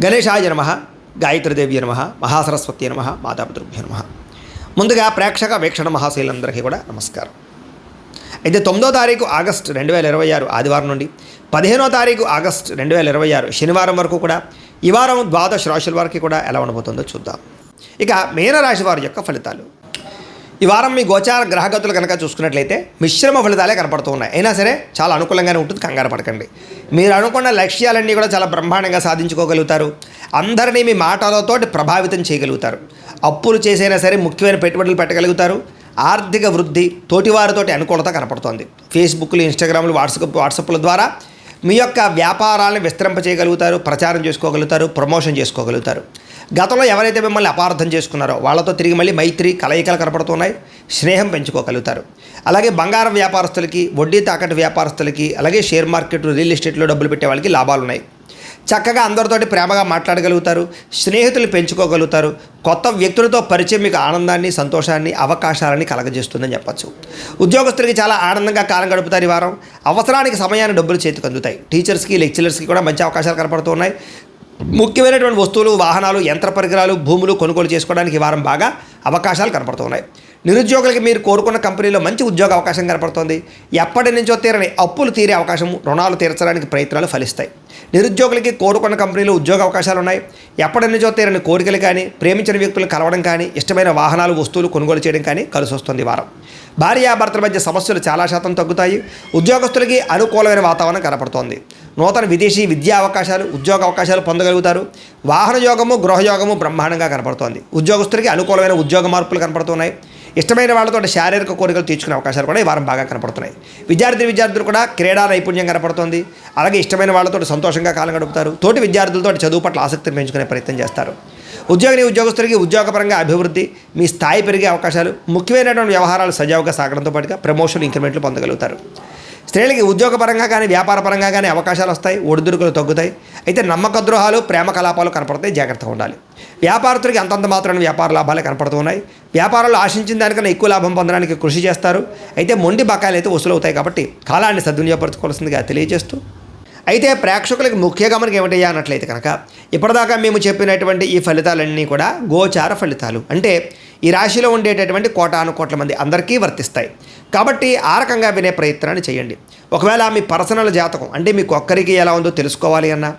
గణేశాయ నమః, గాయత్రీదేవి నమః, మహాసరస్వతి నమః, మాతాపితృభ్యో నమః. ముందుగా ప్రేక్షక వీక్షణ మహాశైలందరికీ కూడా నమస్కారం. అయితే 9వ తారీఖు ఆగస్టు 2026 ఆదివారం నుండి 15వ తారీఖు ఆగస్టు 2026 శనివారం వరకు కూడా ఈ వారం ద్వాదశ రాశుల వారికి కూడా ఎలా ఉండబోతుందో చూద్దాం. ఇక మీనరాశి వారి యొక్క ఫలితాలు. ఈ వారం మీ గోచార గ్రహగతులు కనుక చూసుకున్నట్లయితే మిశ్రమ ఫలితాలే కనపడుతూ ఉన్నాయి. అయినా సరే చాలా అనుకూలంగానే ఉంటుంది, కంగారు పడకండి. మీరు అనుకున్న లక్ష్యాలన్నీ కూడా చాలా బ్రహ్మాండంగా సాధించుకోగలుగుతారు. అందరినీ మీ మాటలతోటి ప్రభావితం చేయగలుగుతారు. అప్పులు చేసైనా సరే ముఖ్యమైన పెట్టుబడులు పెట్టగలుగుతారు. ఆర్థిక వృద్ధి, తోటివారితోటి అనుకూలత కనపడుతోంది. ఫేస్బుక్లు, ఇన్స్టాగ్రామ్లు, వాట్సాప్ల ద్వారా మీ యొక్క వ్యాపారాలను విస్తరింపచేయగలుగుతారు, ప్రచారం చేసుకోగలుగుతారు, ప్రమోషన్ చేసుకోగలుగుతారు. గతంలో ఎవరైతే మిమ్మల్ని అపార్థం చేసుకున్నారో వాళ్ళతో తిరిగి మళ్ళీ మైత్రి కలయికలు కనపడుతున్నాయి. స్నేహం పెంచుకోగలుగుతారు. అలాగే బంగారం వ్యాపారస్తులకి, వడ్డీ తాకట్టు వ్యాపారస్తులకి, అలాగే షేర్ మార్కెట్, రియల్ ఎస్టేట్లో డబ్బులు పెట్టే వాళ్ళకి లాభాలు ఉన్నాయి. చక్కగా అందరితోటి ప్రేమగా మాట్లాడగలుగుతారు. స్నేహితులు పెంచుకోగలుగుతారు. కొత్త వ్యక్తులతో పరిచయం మీకు ఆనందాన్ని, సంతోషాన్ని, అవకాశాలని కలగజేస్తుందని చెప్పచ్చు. ఉద్యోగస్తులకి చాలా ఆనందంగా కాలం గడుపుతారు. ఈ వారం అవసరానికి సమయాన్ని డబ్బులు చేతికి అందుతాయి. టీచర్స్కి, లెక్చరర్స్కి కూడా మంచి అవకాశాలు కనపడుతున్నాయి. ముఖ్యమైనటువంటి వస్తువులు, వాహనాలు, యంత్ర పరికరాలు, భూములు కొనుగోలు చేసుకోవడానికి ఈ వారం బాగా అవకాశాలు కనపడుతున్నాయి. నిరుద్యోగులకి మీరు కోరుకున్న కంపెనీలో మంచి ఉద్యోగ అవకాశం కనపడుతుంది. ఎప్పటి నుంచో తీరని అప్పులు తీరే అవకాశం, రుణాలు తీర్చడానికి ప్రయత్నాలు ఫలిస్తాయి. నిరుద్యోగులకి కోరుకున్న కంపెనీలో ఉద్యోగ అవకాశాలు ఉన్నాయి. ఎప్పటి నుంచో తీరని కోరికలు కానీ, ప్రేమించిన వ్యక్తులు కలవడం కానీ, ఇష్టమైన వాహనాలు, వస్తువులు కొనుగోలు చేయడం కానీ కలిసి వస్తుంది. వారం భార్యాభర్తల మధ్య సమస్యలు చాలా శాతం తగ్గుతాయి. ఉద్యోగస్తులకి అనుకూలమైన వాతావరణం కనపడుతోంది. నూతన విదేశీ విద్యా అవకాశాలు, ఉద్యోగ అవకాశాలు పొందగలుగుతారు. వాహన యోగము, గృహయోగము బ్రహ్మాండంగా కనపడుతోంది. ఉద్యోగస్తులకి అనుకూలమైన ఉద్యోగ మార్పులు కనపడుతున్నాయి. ఇష్టమైన వాళ్ళతో శారీరక కోరికలు తీర్చుకునే అవకాశాలు కూడా ఈ వారం బాగా కనపడుతున్నాయి. విద్యార్థులు కూడా క్రీడా నైపుణ్యం కనపడుతుంది. అలాగే ఇష్టమైన వాళ్ళతో సంతోషంగా కాలం గడుపుతారు. తోటి విద్యార్థులతో చదువు పట్ల ఆసక్తిని పెంచుకునే ప్రయత్నం చేస్తారు. ఉద్యోగస్తులకి ఉద్యోగపరంగా అభివృద్ధి, మీ స్థాయి పెరిగే అవకాశాలు, ముఖ్యమైనటువంటి వ్యవహారాలు సజావుగా సాగడంతో పాటుగా ప్రమోషన్, ఇంక్రిమెంట్లు పొందగలుగుతారు. స్త్రీలకి ఉద్యోగపరంగా కానీ, వ్యాపారపరంగా కానీ అవకాశాలు వస్తాయి. ఒడిదుడుకులు తగ్గుతాయి. అయితే నమ్మక ద్రోహాలు, ప్రేమ కలాపాలు కనపడతాయి. జాగ్రత్తగా ఉండాలి. వ్యాపారస్తులకి అంతంత మాత్రమే వ్యాపార లాభాలే కనపడుతూ ఉన్నాయి. వ్యాపారంలో ఆశించిన దానికన్నా ఎక్కువ లాభం పొందడానికి కృషి చేస్తారు. అయితే మొండి బకాయిలు అయితే వసూలవుతాయి. కాబట్టి కాలాన్ని సద్వినియోగపరచుకోవాల్సిందిగా తెలియజేస్తూ, అయితే ప్రేక్షకులకి ముఖ్య గమనిక ఏమిటయ్యా అన్నట్లయితే కనుక ఇప్పటిదాకా మేము చెప్పినటువంటి ఈ ఫలితాలన్నీ కూడా గోచార ఫలితాలు. అంటే ఈ రాశిలో ఉండేటటువంటి కోటాను కోట్ల మంది అందరికీ వర్తిస్తాయి. కాబట్టి ఆ రకంగా వినే ప్రయత్నాన్ని చేయండి. ఒకవేళ మీ పర్సనల్ జాతకం అంటే మీకు ఒక్కరికి ఎలా ఉందో తెలుసుకోవాలి అన్నా,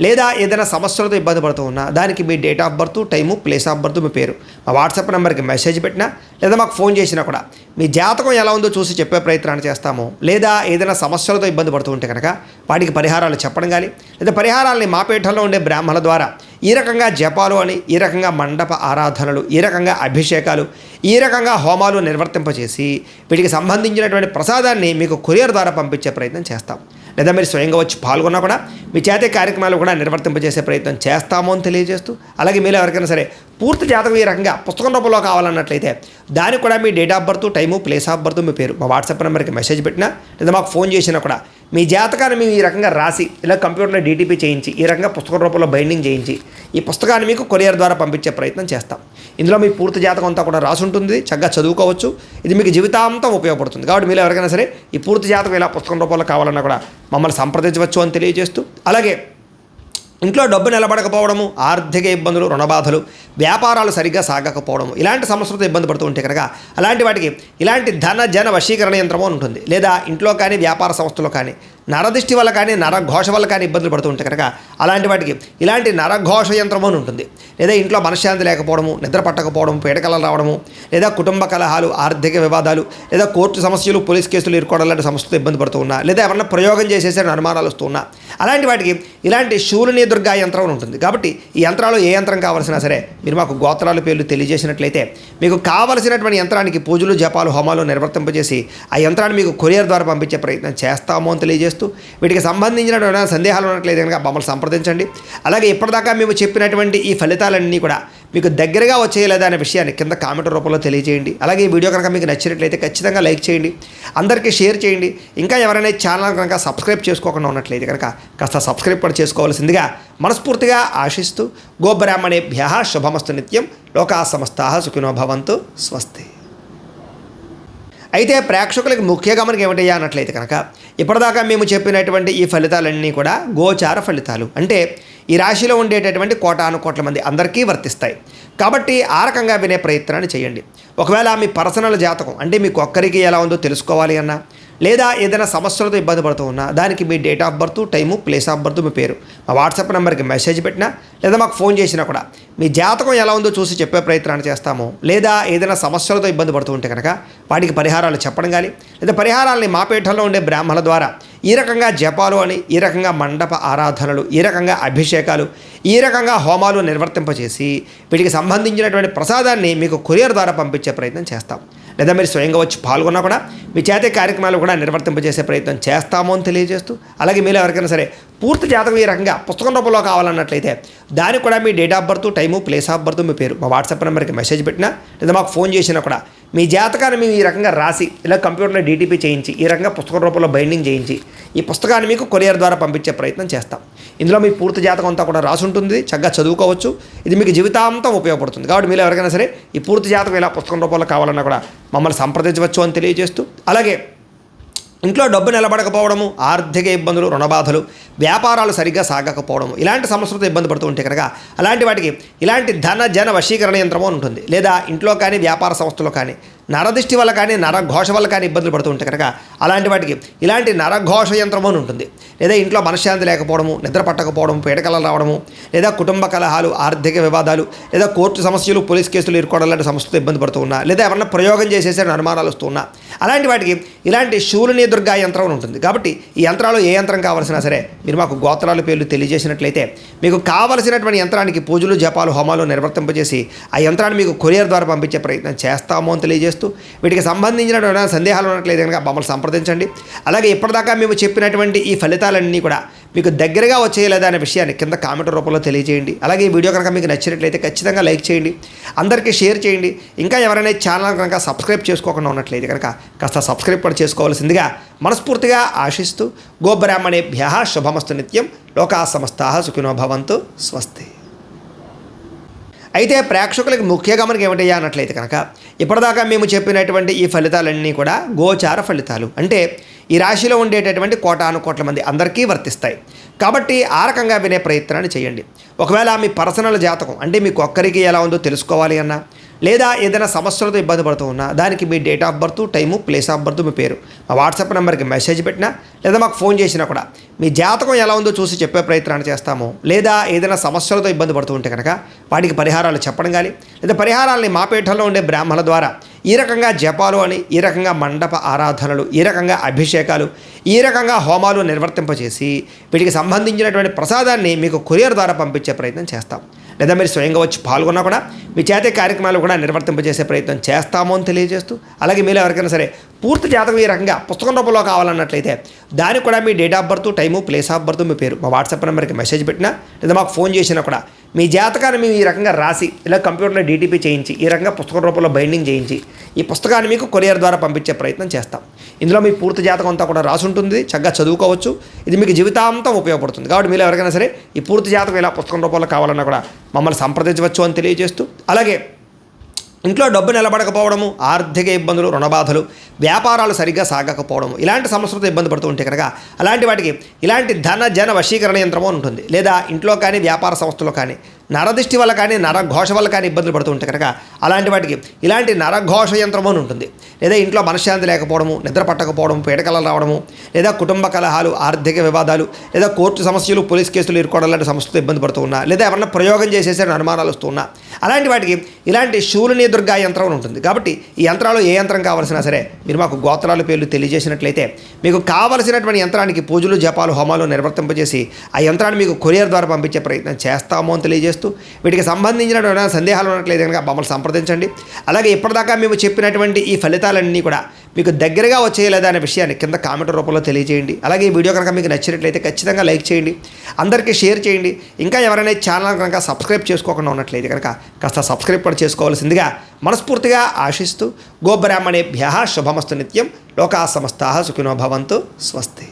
లేదా ఏదైనా సమస్యలతో ఇబ్బంది పడుతూ ఉన్నా, దానికి మీ date of birth, time, place of birth, మీ పేరు మా వాట్సాప్ నెంబర్కి మెసేజ్ పెట్టినా, లేదా మాకు ఫోన్ చేసినా కూడా మీ జాతకం ఎలా ఉందో చూసి చెప్పే ప్రయత్నాన్ని చేస్తాము. లేదా ఏదైనా సమస్యలతో ఇబ్బంది పడుతూ ఉంటే కనుక వాటికి పరిహారాలు చెప్పడం కానీ, లేదా పరిహారాలని మా పీఠంలో ఉండే బ్రాహ్మణుల ద్వారా ఈ రకంగా జపాలు అని, ఈ రకంగా మండప ఆరాధనలు, ఈ రకంగా అభిషేకాలు, ఈ రకంగా హోమాలు నిర్వర్తింపచేసి వీటికి సంబంధించినటువంటి ప్రసాదాన్ని మీకు కొరియర్ ద్వారా పంపించే ప్రయత్నం చేస్తాం. లేదా మీరు స్వయంగా వచ్చి పాల్గొన్నా కూడా మీ చేతే కార్యక్రమాలు కూడా నిర్వర్తింపజేసే ప్రయత్నం చేస్తాము అని తెలియజేస్తూ, అలాగే మీరు ఎవరికైనా సరే పూర్తి జాతకం ఈ రకంగా పుస్తకం రూపంలో కావాలన్నట్లయితే దానికి కూడా మీ date of birth, time, place of birth, మీ పేరు మా వాట్సాప్ నెంబర్కి మెసేజ్ పెట్టినా, లేదా మాకు ఫోన్ చేసినా కూడా మీ జాతకాన్ని మేము ఈ రకంగా రాసి, ఇలా కంప్యూటర్లో డీటీపీ చేయించి, ఈ రకంగా పుస్తకం రూపంలో బైండింగ్ చేయించి ఈ పుస్తకాన్ని మీకు కొరియర్ ద్వారా పంపించే ప్రయత్నం చేస్తాం. ఇందులో మీ పూర్తి జాతకం అంతా కూడా రాసి ఉంటుంది. చక్కగా చదువుకోవచ్చు. ఇది మీకు జీవితాంతం ఉపయోగపడుతుంది. కాబట్టి మీరు ఎవరికైనా సరే ఈ పూర్తి జాతకం ఇలా పుస్తకం రూపంలో కావాలన్నా కూడా మమ్మల్ని సంప్రదించవచ్చు అని తెలియజేస్తూ, అలాగే ఇంట్లో డబ్బు నిలబడకపోవడము, ఆర్థిక ఇబ్బందులు, రుణబాధలు, వ్యాపారాలు సరిగ్గా సాగకపోవడము, ఇలాంటి సమస్యలతో ఇబ్బంది పడుతూ ఉంటే కనుక అలాంటి వాటికి ఇలాంటి ధన జన వశీకరణ యంత్రము అని ఉంటుంది. లేదా ఇంట్లో కానీ, వ్యాపార సంస్థలో కానీ నరదృష్టి వల్ల కానీ, నరఘోష వల్ల కానీ ఇబ్బందులు పడుతూ ఉంటే కనుక అలాంటి వాటికి ఇలాంటి నరఘోష యంత్రము అని ఉంటుంది. లేదా ఇంట్లో మనశ్శాంతి లేకపోవడము, నిద్ర పట్టకపోవడము, పీడకలలు రావడము, లేదా కుటుంబ కలహాలు, ఆర్థిక వివాదాలు, లేదా కోర్టు సమస్యలు, పోలీస్ కేసులు ఇరుకోవడం లాంటి సమస్యలతో ఇబ్బంది పడుతూ ఉన్నా, లేదా ఎవరన్నా ప్రయోగం చేసేసే అనుమానాలు వస్తూ ఉన్నా, అలాంటి వాటికి ఇలాంటి శూలిని దుర్గా యంత్రం ఉంటుంది. కాబట్టి ఈ యంత్రాలు ఏ యంత్రం కావాల్సినా సరే మీరు మాకు గోత్రాల పేర్లు తెలియజేసినట్లయితే మీకు కావలసినటువంటి యంత్రానికి పూజలు, జపాలు, హోమాలు నిర్వర్తింపజేసి ఆ యంత్రాన్ని మీకు కొరియర్ ద్వారా పంపించే ప్రయత్నం చేస్తాము అని తెలియజేస్తూ, వీటికి సంబంధించిన సందేహాలు ఉన్నట్లయితే కనుక మమ్మల్ని సంప్రదించండి. అలాగే ఇప్పటిదాకా మేము చెప్పినటువంటి ఈ ఫలితాలన్నీ కూడా మీకు దగ్గరగా వచ్చేయలేదా అనే విషయాన్ని కింద కామెంట్ రూపంలో తెలియజేయండి. అలాగే ఈ వీడియో కనుక మీకు నచ్చినట్లయితే ఖచ్చితంగా లైక్ చేయండి, అందరికీ షేర్ చేయండి. ఇంకా ఎవరైనా ఛానల్ కనుక సబ్స్క్రైబ్ చేసుకోకుండా ఉన్నట్లయితే కనుక కాస్త సబ్స్క్రైబ్ కూడా చేసుకోవాల్సిందిగా మనస్ఫూర్తిగా ఆశిస్తూ, గోబ్రాహ్మణేభ్యః శుభమస్తు నిత్యం, లోకాః సమస్తాః సుఖినో భవంతు, స్వస్తి. అయితే ప్రేక్షకులకు ముఖ్య గమనిక ఏమిటయ్యా అన్నట్లయితే కనుక ఇప్పటిదాకా మేము చెప్పినటువంటి ఈ ఫలితాలన్నీ కూడా గోచార ఫలితాలు. అంటే ఈ రాశిలో ఉండేటటువంటి కోటాను కోట్ల మంది అందరికీ వర్తిస్తాయి. కాబట్టి ఆ రకంగా వినే ప్రయత్నాన్ని చేయండి. ఒకవేళ మీ పర్సనల్ జాతకం అంటే మీకు ఒక్కరికి ఎలా ఉందో తెలుసుకోవాలి అన్నా, లేదా ఏదైనా సమస్యలతో ఇబ్బంది పడుతూ ఉన్నా, దానికి మీ date of birth, time, place of birth, మీ పేరు మా వాట్సాప్ నెంబర్కి మెసేజ్ పెట్టినా, లేదా మాకు ఫోన్ చేసినా కూడా మీ జాతకం ఎలా ఉందో చూసి చెప్పే ప్రయత్నాన్ని చేస్తాము. లేదా ఏదైనా సమస్యలతో ఇబ్బంది పడుతూ ఉంటే కనుక వాటికి పరిహారాలు చెప్పడం కానీ, లేదా పరిహారాలని మా పీఠంలో ఉండే బ్రాహ్మణుల ద్వారా ఈ రకంగా జపాలు అని, ఈ రకంగా మండప ఆరాధనలు, ఈ రకంగా అభిషేకాలు, ఈ రకంగా హోమాలు నిర్వర్తింపచేసి వీటికి సంబంధించినటువంటి ప్రసాదాన్ని మీకు కొరియర్ ద్వారా పంపించే ప్రయత్నం చేస్తాం. లేదా మీరు స్వయంగా వచ్చి పాల్గొన్నా కూడా మీ చేతే కార్యక్రమాలు కూడా నిర్వర్తింపజేసే ప్రయత్నం చేస్తాము అని తెలియజేస్తూ, అలాగే మీరు ఎవరికైనా సరే పూర్తి జాతకం ఈ రకంగా పుస్తకం రూపంలో కావాలన్నట్లయితే దానికి కూడా మీ date of birth, time, place of birth, మీ పేరు మా వాట్సాప్ నెంబర్కి మెసేజ్ పెట్టినా, లేదా మాకు ఫోన్ చేసినా కూడా మీ జాతకాన్ని మేము ఈ రకంగా రాసి ఇలా కంప్యూటర్లో డీటీపీ చేయించి ఈ రకంగా పుస్తకం రూపంలో బైండింగ్ చేయించి ఈ పుస్తకాన్ని మీకు కొరియర్ ద్వారా పంపించే ప్రయత్నం చేస్తాం. ఇందులో మీ పూర్తి జాతకం అంతా కూడా రాసి ఉంటుంది, చక్కగా చదువుకోవచ్చు. ఇది మీకు జీవితాంతం ఉపయోగపడుతుంది. కాబట్టి మీరు ఎవరికైనా సరే ఈ పూర్తి జాతకం ఇలా పుస్తకం రూపంలో కావాలన్నా కూడా మమ్మల్ని సంప్రదించవచ్చు అని తెలియజేస్తూ, అలాగే ఇంట్లో డబ్బు నిలబడకపోవడము, ఆర్థిక ఇబ్బందులు, రుణబాధలు, వ్యాపారాలు సరిగ్గా సాగకపోవడము, ఇలాంటి సమస్యలతో ఇబ్బంది పడుతూ ఉంటే కనుక అలాంటి వాటికి ఇలాంటి ధన జన వశీకరణ యంత్రము అని ఉంటుంది. లేదా ఇంట్లో కానీ వ్యాపార సంస్థలో కానీ నరదిష్టి వల్ల కానీ నరఘోష వల్ల కానీ ఇబ్బందులు పడుతూ ఉంటే కనుక అలాంటి వాటికి ఇలాంటి నరఘోష యంత్రము అని ఉంటుంది. లేదా ఇంట్లో మనశ్శాంతి లేకపోవడము, నిద్ర పట్టకపోవడం, పీడకలలు రావడము, లేదా కుటుంబ కలహాలు, ఆర్థిక వివాదాలు, లేదా కోర్టు సమస్యలు, పోలీస్ కేసులు ఇరుకోవడం లాంటి సమస్యలతో ఇబ్బంది పడుతూ ఉన్నా, లేదా ఎవరన్నా ప్రయోగం చేసేసే అనుమానాలు వస్తూ ఉన్నా, అలాంటి వాటికి ఇలాంటి శూలిని దుర్గా యంత్రం అని ఉంటుంది. కాబట్టి ఈ యంత్రాలు ఏ యంత్రం కావాల్సినా సరే మీరు మాకు గోత్రాల పేర్లు తెలియజేసినట్లయితే మీకు కావలసినటువంటి యంత్రానికి పూజలు, జపాలు, హోమాలు నిర్వర్తింపజేసి ఆ యంత్రాన్ని మీకు కొరియర్ ద్వారా పంపించే ప్రయత్నం చేస్తాము అని తెలియజేస్తూ, వీటికి సంబంధించిన సందేహాలు ఉన్నట్లయితే కనుక మమ్మల్ని సంప్రదించండి. అలాగే ఇప్పటిదాకా మేము చెప్పినటువంటి ఈ ఫలితాలన్నీ కూడా మీకు దగ్గరగా వచ్చేయలేదా అనే విషయాన్ని కింద కామెంట్ రూపంలో తెలియజేయండి. అలాగే ఈ వీడియో కనుక మీకు నచ్చినట్లయితే ఖచ్చితంగా లైక్ చేయండి, అందరికీ షేర్ చేయండి. ఇంకా ఎవరైనా ఛానల్ కనుక సబ్స్క్రైబ్ చేసుకోకుండా ఉన్నట్లయితే కనుక కాస్త సబ్స్క్రైబ్ కూడా చేసుకోవాల్సిందిగా మనస్ఫూర్తిగా ఆశిస్తూ, గోబ్రాహ్మణేభ్యః శుభమస్తు నిత్యం, లోకాః సమస్తాః సుఖినో భవంతు, స్వస్తి. అయితే ప్రేక్షకులకు ముఖ్య గమనిక ఏమిటయ్యా అన్నట్లయితే కనుక ఇప్పటిదాకా మేము చెప్పినటువంటి ఈ ఫలితాలన్నీ కూడా గోచార ఫలితాలు, అంటే ఈ రాశిలో ఉండేటటువంటి కోటాను కోట్ల మంది అందరికీ వర్తిస్తాయి. కాబట్టి ఆ రకంగా వినే ప్రయత్నాన్ని చేయండి. ఒకవేళ మీ పర్సనల్ జాతకం అంటే మీకు ఒక్కరికి ఎలా ఉందో తెలుసుకోవాలి అన్నా, లేదా ఏదైనా సమస్యలతో ఇబ్బంది పడుతూ ఉన్నా, దానికి మీ date of birth, time, place of birth, మీ పేరు మా వాట్సాప్ నెంబర్కి మెసేజ్ పెట్టినా, లేదా మాకు ఫోన్ చేసినా కూడా మీ జాతకం ఎలా ఉందో చూసి చెప్పే ప్రయత్నాన్ని చేస్తాము. లేదా ఏదైనా సమస్యలతో ఇబ్బంది పడుతూ ఉంటే కనుక వాటికి పరిహారాలు చెప్పడం కానీ, లేదా పరిహారాలని మా పీఠంలో ఉండే బ్రాహ్మణుల ద్వారా ఈ రకంగా జపాలు అని, ఈ రకంగా మండప ఆరాధనలు, ఈ రకంగా అభిషేకాలు, ఈ రకంగా హోమాలు నిర్వర్తింపచేసి వీటికి సంబంధించినటువంటి ప్రసాదాన్ని మీకు కొరియర్ ద్వారా పంపించే ప్రయత్నం చేస్తాం. లేదా మీరు స్వయంగా వచ్చి పాల్గొన్నా కూడా మీ చేతే కార్యక్రమాలు కూడా నిర్వర్తింపజేసే ప్రయత్నం చేస్తాము అని తెలియజేస్తూ, అలాగే మీరు ఎవరికైనా సరే పూర్తి జాతకం ఈ రకంగా పుస్తకం రూపంలో కావాలన్నట్లయితే దానికి కూడా మీ date of birth, time, place of birth, మీ పేరు మా వాట్సాప్ నెంబర్కి మెసేజ్ పెట్టినా, లేదా మాకు ఫోన్ చేసినా కూడా మీ జాతకాన్ని మేము ఈ రకంగా రాసి ఇలా కంప్యూటర్లో డీటీపీ చేయించి ఈ రకంగా పుస్తకం రూపంలో బైండింగ్ చేయించి ఈ పుస్తకాన్ని మీకు కొరియర్ ద్వారా పంపించే ప్రయత్నం చేస్తాం. ఇందులో మీ పూర్తి జాతకం అంతా కూడా రాసి ఉంటుంది, చక్కగా చదువుకోవచ్చు. ఇది మీకు జీవితాంతం ఉపయోగపడుతుంది. కాబట్టి మీరు ఎవరికైనా సరే ఈ పూర్తి జాతకం ఇలా పుస్తకం రూపంలో కావాలన్నా కూడా మమ్మల్ని సంప్రదించవచ్చు అని తెలియజేస్తూ, అలాగే ఇంట్లో డబ్బు నిలబడకపోవడము, ఆర్థిక ఇబ్బందులు, రుణబాధలు, వ్యాపారాలు సరిగ్గా సాగకపోవడము, ఇలాంటి సమస్యలతో ఇబ్బంది పడుతూ ఉంటే కనుక అలాంటి వాటికి ఇలాంటి ధన జన వశీకరణ యంత్రము అని ఉంటుంది. లేదా ఇంట్లో కానీ వ్యాపార సంస్థలో కానీ నరదిష్టి వల్ల కానీ నరఘోష వల్ల కానీ ఇబ్బందులు పడుతూ ఉంటే కనుక అలాంటి వాటికి ఇలాంటి నరఘోష యంత్రము అని ఉంటుంది. లేదా ఇంట్లో మనశ్శాంతి లేకపోవడము, నిద్ర పట్టకపోవడం, పీడకలలు రావడము, లేదా కుటుంబ కలహాలు, ఆర్థిక వివాదాలు, లేదా కోర్టు సమస్యలు, పోలీస్ కేసులు ఇరుకోవడం లాంటి సమస్యలతో ఇబ్బంది పడుతూ ఉన్నా, లేదా ఎవరన్నా ప్రయోగం చేసేసే అనుమానాలు వస్తూ ఉన్నా, అలాంటి వాటికి ఇలాంటి శూలిని దుర్గా యంత్రం అని ఉంటుంది. కాబట్టి ఈ యంత్రాలు ఏ యంత్రం కావాల్సినా సరే మీరు మాకు గోత్రాల పేర్లు తెలియజేసినట్లయితే మీకు కావలసినటువంటి యంత్రానికి పూజలు, జపాలు, హోమాలు నిర్వర్తింపజేసి ఆ యంత్రాన్ని మీకు కొరియర్ ద్వారా పంపించే ప్రయత్నం చేస్తాము అని తెలియజేస్తూ, వీటికి సంబంధించిన సందేహాలు ఉన్నట్లయితే కనుక మమ్మల్ని సంప్రదించండి. అలాగే ఇప్పటిదాకా మేము చెప్పినటువంటి ఈ ఫలితాలన్నీ కూడా మీకు దగ్గరగా వచ్చేయలేదా అనే విషయాన్ని కింద కామెంట్ రూపంలో తెలియజేయండి. అలాగే ఈ వీడియో కనుక మీకు నచ్చినట్లయితే ఖచ్చితంగా లైక్ చేయండి, అందరికీ షేర్ చేయండి. ఇంకా ఎవరైనా ఛానల్ కనుక సబ్స్క్రైబ్ చేసుకోకుండా ఉన్నట్లయితే కనుక కాస్త సబ్స్క్రైబ్ కూడా చేసుకోవాల్సిందిగా మనస్ఫూర్తిగా ఆశిస్తూ, గోబ్రాహ్మణేభ్యః శుభమస్తు నిత్యం, లోకాః సమస్తాః సుఖినో భవంతు, స్వస్తి.